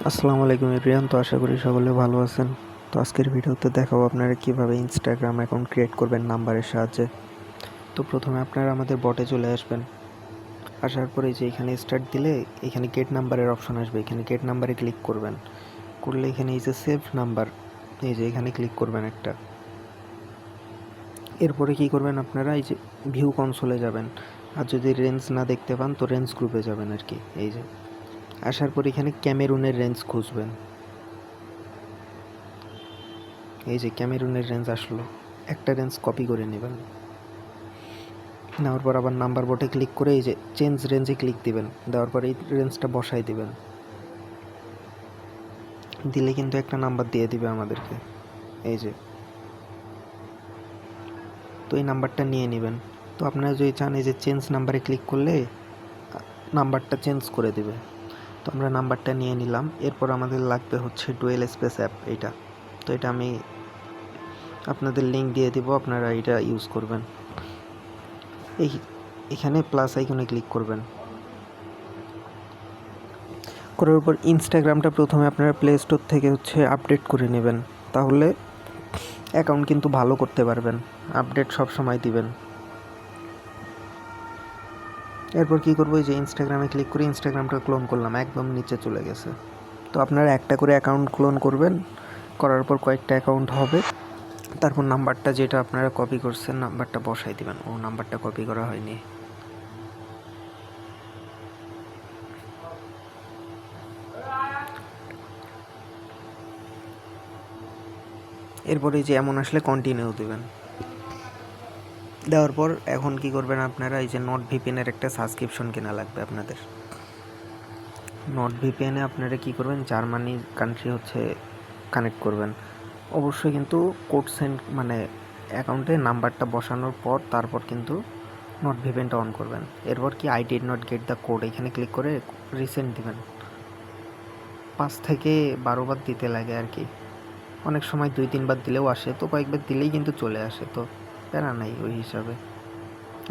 আসসালামু আলাইকুম এভরিওয়ান। তো আশা করি সকলে ভালো আছেন। তো আজকের ভিডিওতে দেখাবো আপনারা কিভাবে ইনস্টাগ্রাম অ্যাকাউন্ট ক্রিয়েট করবেন নাম্বারের সাহায্যে। তো প্রথমে আপনারা আমাদের বটে চলে আসবেন। আসার পরে যে এখানে স্টার্ট দিলে এখানে গেট নাম্বারের অপশন আসবে, এখানে গেট নাম্বারে ক্লিক করবেন। করলে এখানে এই যে সেভ নাম্বার, এই যে এখানে ক্লিক করবেন একটা। এরপরে কি করবেন আপনারা, এই যে ভিউ কনসোলে যাবেন। আর যদি রেঞ্জ না দেখতে পান তো রেঞ্জ গ্রুপে যাবেন আর কি। এই যে আসার পর এখানে ক্যামেরুনের রেঞ্জ খুঁজবেন। এই যে ক্যামেরুনের রেঞ্জ আসলো, একটা রেঞ্জ কপি করে নেবেন। নেওয়ার পর আবার নাম্বার বোর্ডে ক্লিক করে এই যে চেঞ্জ রেঞ্জে ক্লিক দিবেন। দেওয়ার পর এই রেঞ্জটা বসাই দিবেন। দিলে কিন্তু একটা নাম্বার দিয়ে দিবে আমাদেরকে, এই যে। তো এই নাম্বারটা নিয়ে নেবেন। তো আপনারা যদি চান এই যে চেঞ্জ নাম্বারে ক্লিক করলে নাম্বারটা চেঞ্জ করে দিবে। তো আমরা নাম্বারটা নিয়ে নিলাম। এরপর আমাদের লাগবে হচ্ছে ডুয়েল স্পেস অ্যাপ, এইটা। তো এটা আমি আপনাদের লিঙ্ক দিয়ে দিব, আপনারা এটা ইউজ করবেন। এখানে প্লাস আইকনে ক্লিক করবেন। করার পর ইনস্টাগ্রামটা প্রথমে আপনারা প্লে স্টোর থেকে হচ্ছে আপডেট করে নেবেন, তাহলে অ্যাকাউন্ট কিন্তু ভালো করতে পারবেন। আপডেট সব সময় দিবেন। এরপর কি করবো, এই যে ইনস্টাগ্রামে ক্লিক করে ইনস্টাগ্রামটা ক্লোন করলাম, একদম নিচে চলে গেছে। তো আপনারা একটা করে অ্যাকাউন্ট ক্লোন করবেন। করার পর কয়েকটা অ্যাকাউন্ট হবে। তারপর নাম্বারটা যেটা আপনারা কপি করছেন নাম্বারটা বসাই দিবেন। ও নাম্বারটা কপি করা হয়নি। এরপরে যে এমন আসলে কন্টিনিউ দিবেন। দেওয়ার পর এখন কি করবেন আপনারা, এই যে নট ভিপিএনের একটা সাবস্ক্রিপশন কেনা লাগবে আপনাদের। নট ভিপিএনে আপনারা কি করবেন, জার্মানি কান্ট্রি হচ্ছে কানেক্ট করবেন। অবশ্যই কিন্তু কোড সেন্ড মানে অ্যাকাউন্টে নাম্বারটা বসানোর পর তারপর কিন্তু নট ভিপিএনটা অন করবেন। এরপর কি I did not get the code, এখানে ক্লিক করে রিসেন্ট দিবেন। 5 থেকে 12 বার দিতে লাগে আর কি। অনেক সময় 2-3 বার দিলেও আসে, তো কয়েকবার দিলেই কিন্তু চলে আসে। তো প্যারা নাই, ওই হিসাবে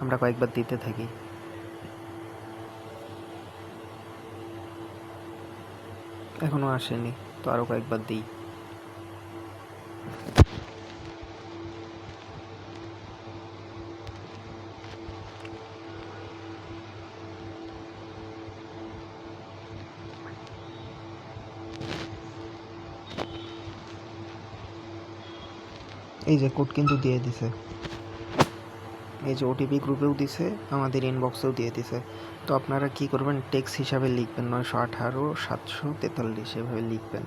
আমরা কয়েকবার দিতে থাকি। এখনও আসেনি, তো আরও কয়েকবার দিই। এই যে কোড কিন্তু দিয়ে দিছে, এই যে ওটিপি গ্রুপেও দিছে, আমাদের ইনবক্সেও দিয়ে দিছে। তো আপনারা কি করবেন, টেক্সট হিসাবে লিখবেন 918-743 এভাবে লিখবেন।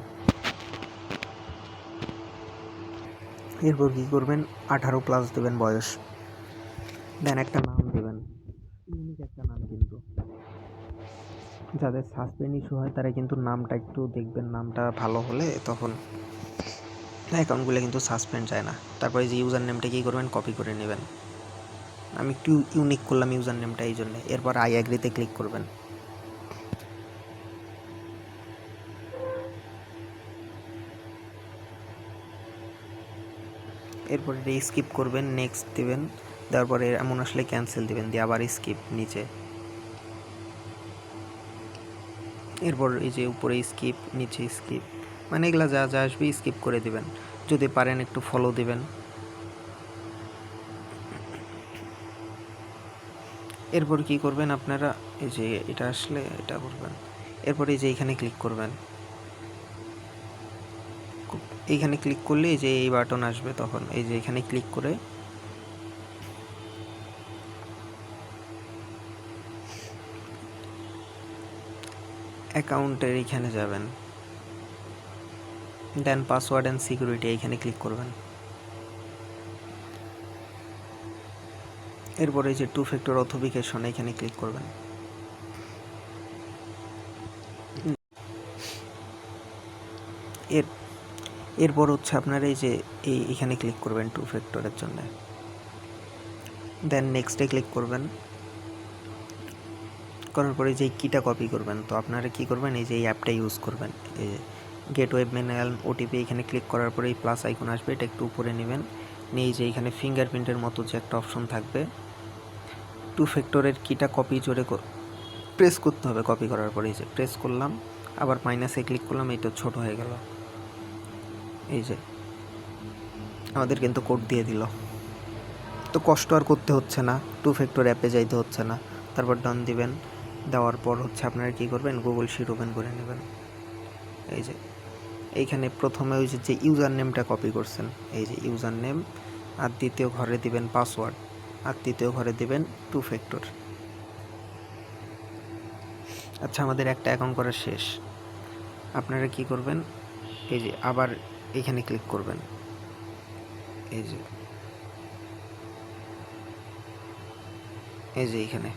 এরপর কী করবেন, 18+ দেবেন বয়স। দেন একটা নাম দেবেন, ইউনিক একটা নাম কিন্তু। যাদের সাসপেন্ড ইস্যু হয় তারা কিন্তু নামটা একটু দেখবেন, নামটা ভালো হলে তখন অ্যাকাউন্টগুলো কিন্তু সাসপেন্ড যায় না। তারপরে যে ইউজার নেমটা কী করবেন, কপি করে নেবেন। আমি একটু ইউনিক করলাম ইউজার নেমটা এই জন্যে। এরপর আই অ্যাগ্রিতে ক্লিক করবেন। এরপর এটা স্কিপ করবেন, নেক্সট দিবেন। দেওয়ার পরে এমন আসলে ক্যান্সেল দিবেন, দিয়ে আবার স্কিপ নিচে। এরপর এই যে উপরে স্কিপ, নিচে স্কিপ, মানে এগুলা যা যা আসবে স্কিপ করে দিবেন। যদি পারেন একটু ফলো দিবেন। এরপর কি করবেন আপনারা, এই যে এটা আসলে এটা করবেন। এরপর এই যে এইখানে ক্লিক করবেন। এইখানে ক্লিক করলে এই যে এই বাটন আসবে, তখন এই যে এখানে ক্লিক করে অ্যাকাউন্টের এইখানে যাবেন। দেন পাসওয়ার্ড অ্যান্ড সিকিউরিটি এইখানে ক্লিক করবেন। এরপরে যে 2 ফ্যাক্টর অথেন্টিকেশন এখানে ক্লিক করবেন। এরপর হচ্ছে আপনার এই যে এইখানে ক্লিক করবেন 2 ফ্যাক্টরের জন্য। দেন নেক্সটে ক্লিক করবেন। করার পরে যে কিটা কপি করবেন, তো আপনারা কি করবেন, এই যে এই অ্যাপটা ইউজ করবেন। এই যে গেট ওয়েব ম্যানুয়াল ওটিপি এখানে ক্লিক করার পরে এই প্লাস আইকন আসবে, এটা একটু উপরে নেবেন। নিয়ে যে এখানে ফিঙ্গারপ্রিন্টের মতো যে একটা অপশন থাকবে, 2 ফ্যাক্টরের কিটা কপি জোরে প্রেস করতে হবে। কপি করার পরে এই যে প্রেস করলাম, আবার মাইনাসে ক্লিক করলাম, এই তো ছোট হয়ে গেল। এই যে আমাদের কিন্তু কোড দিয়ে দিল, তো কষ্ট আর করতে হচ্ছে না, টু ফ্যাক্টর অ্যাপে যাইতে হচ্ছে না। তারপর ডান দিবেন, দেওয়ার পর হচ্ছে আপনারা কী করবেন, গুগল শিট ওপেন করে নেবেন। এই যে এইখানে প্রথমে ওই যে ইউজার নেমটা কপি করছেন, এই যে ইউজার নেম, আর দ্বিতীয় ঘরে দিবেন পাসওয়ার্ড, আর তৃতীয় ঘরে দিবেন টু ফ্যাক্টর। আচ্ছা, আমাদের একটা অ্যাকাউন্ট করা শেষ। আপনারা কি করবেন, এই যে আবার এখানে ক্লিক করবেন, এই যে এইখানে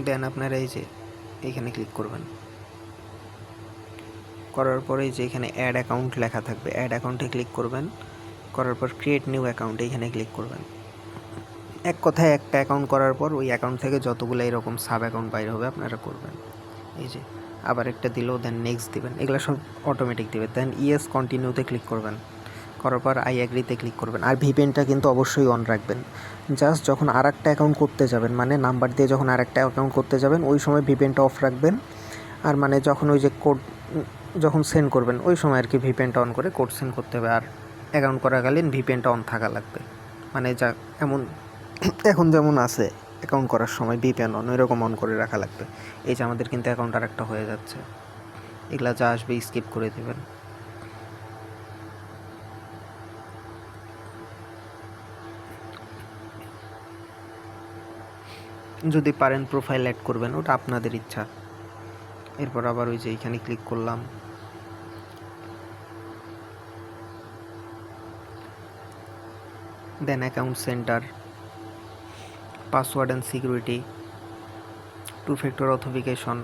দেন আপনারা এই যে এইখানে ক্লিক করবেন। করার পরে যে এখানে অ্যাড অ্যাকাউন্ট লেখা থাকবে, অ্যাড অ্যাকাউন্টে ক্লিক করবেন। করার পর ক্রিয়েট নিউ অ্যাকাউন্ট এখানে ক্লিক করবেন। এক কথায় একটা অ্যাকাউন্ট করার পর ওই অ্যাকাউন্ট থেকে যতগুলো এরকম সাব অ্যাকাউন্ট বাইর হবে আপনারা করবেন। এই যে আবার একটা দিলেও দেন নেক্সট দিবেন, এগুলো সব অটোমেটিক দিবে। দেন ইয়েস কন্টিনিউতে ক্লিক করবেন, করার পর আই অ্যাগ্রিতে ক্লিক করবেন। আর ভিপিএনটা কিন্তু অবশ্যই অন রাখবেন। জাস্ট যখন আর একটা অ্যাকাউন্ট করতে যাবেন, মানে নাম্বার দিয়ে যখন আর একটা অ্যাকাউন্ট করতে যাবেন, ওই সময় ভিপিএনটা অফ রাখবেন। আর মানে যখন ওই যে কোড যখন সেন্ড করবেন ওই সময় আর কি ভিপিএনটা অন করে কোড সেন্ড করতে হবে। আর অ্যাকাউন্ট করাকালীন ভিপিএনটা অন থাকা লাগবে, মানে যা এমন এখন যেমন আছে অ্যাকাউন্ট করার সময় ভিপিএন অন, ওইরকম অন করে রাখা লাগবে। এই যে আমাদের কিন্তু অ্যাকাউন্ট আর একটা হয়ে যাচ্ছে। এগুলা যা আসবে স্কিপ করে দেবেন। যদি পারেন প্রোফাইল অ্যাড করবেন, ওটা আপনাদের ইচ্ছা। এরপর আবার ওই যে এইখানে ক্লিক করলাম, then account center, password and security, two factor authentication.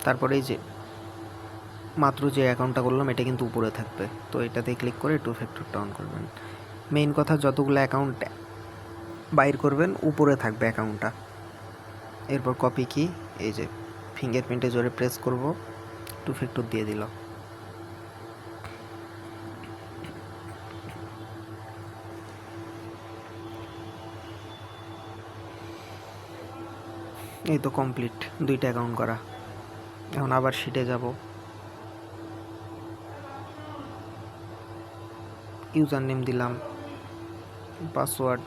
তারপরে এই যে মাত্র যে অ্যাকাউন্টটা করলাম এটা কিন্তু উপরে থাকবে, তো এটাতে ক্লিক করে টু ফ্যাক্টরটা অন করবেন। মেইন কথা, যতগুলো অ্যাকাউন্ট বাইর করবেন উপরে থাকবে অ্যাকাউন্টটা। এরপর কপি কি, এই যে ফিঙ্গারপ্রিন্টে জোরে প্রেস করব, টু ফ্যাক্টর দিয়ে দিল। এই তো কমপ্লিট, দুইটা অ্যাকাউন্ট করা। এখন আবার শিটে যাব, ইউজার নেম দিলাম, পাসওয়ার্ড,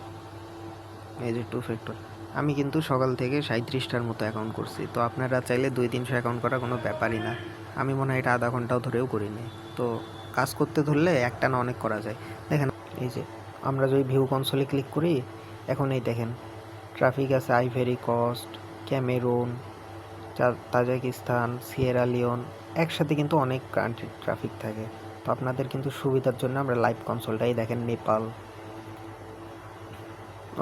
এই যে টু ফ্যাক্টর। আমি কিন্তু সকাল থেকে 37টার মতো অ্যাকাউন্ট করছি, তো আপনারা চাইলে 200-300 অ্যাকাউন্ট করা কোনো ব্যাপারই না। আমি মনে হয় এটা আধা ঘন্টাও ধরেও করিনি। তো কাজ করতে ধরলে একটা না অনেক করা যায়। দেখেন এই যে আমরা যদি ভিউ কনসোলে ক্লিক করি, এখন এই দেখেন ট্রাফিক আছে Ivory Coast, Cameroon, Tajikistan, Sierra Leone, একসাথে কিন্তু অনেক কান্ট্রির ট্রাফিক থাকে। তো আপনাদের কিন্তু সুবিধার জন্য আমরা লাইভ কনসোলটাই দেখেন, নেপাল,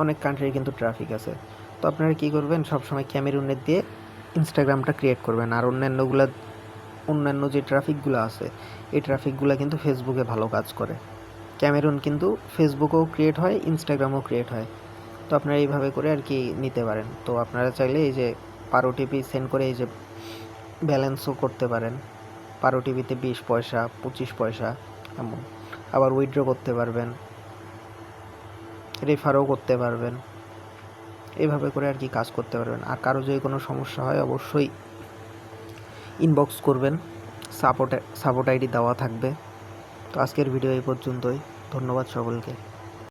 অনেক কান্ট্রির কিন্তু ট্রাফিক আছে। তো আপনারা কী করবেন, সবসময় ক্যামেরুনের দিয়ে ইনস্টাগ্রামটা ক্রিয়েট করবেন। আর অন্যান্য যে ট্রাফিকগুলো আছে, এই ট্রাফিকগুলো কিন্তু ফেসবুকে ভালো কাজ করে। ক্যামেরুন কিন্তু ফেসবুকেও ক্রিয়েট হয়, ইনস্টাগ্রামেও ক্রিয়েট হয়। তো আপনারা এইভাবে করে আর কি নিতে পারেন। তো আপনারা চাইলে এই যে পার ওটিপি সেন্ড করে এই যে ব্যালেন্সও করতে পারেন। পার ওটিপিতে 20 পয়সা, 25 পয়সা এমন। আবার উইথড্র করতে পারবেন, রেফারও করতে পারবেন। এইভাবে করে আর কি কাজ করতে পারবেন। আর কারো যদি কোনো সমস্যা হয় অবশ্যই ইনবক্স করবেন, সাপোর্ট আইডি দেওয়া থাকবে। তো আজকের ভিডিও এই পর্যন্তই, ধন্যবাদ সকলকে।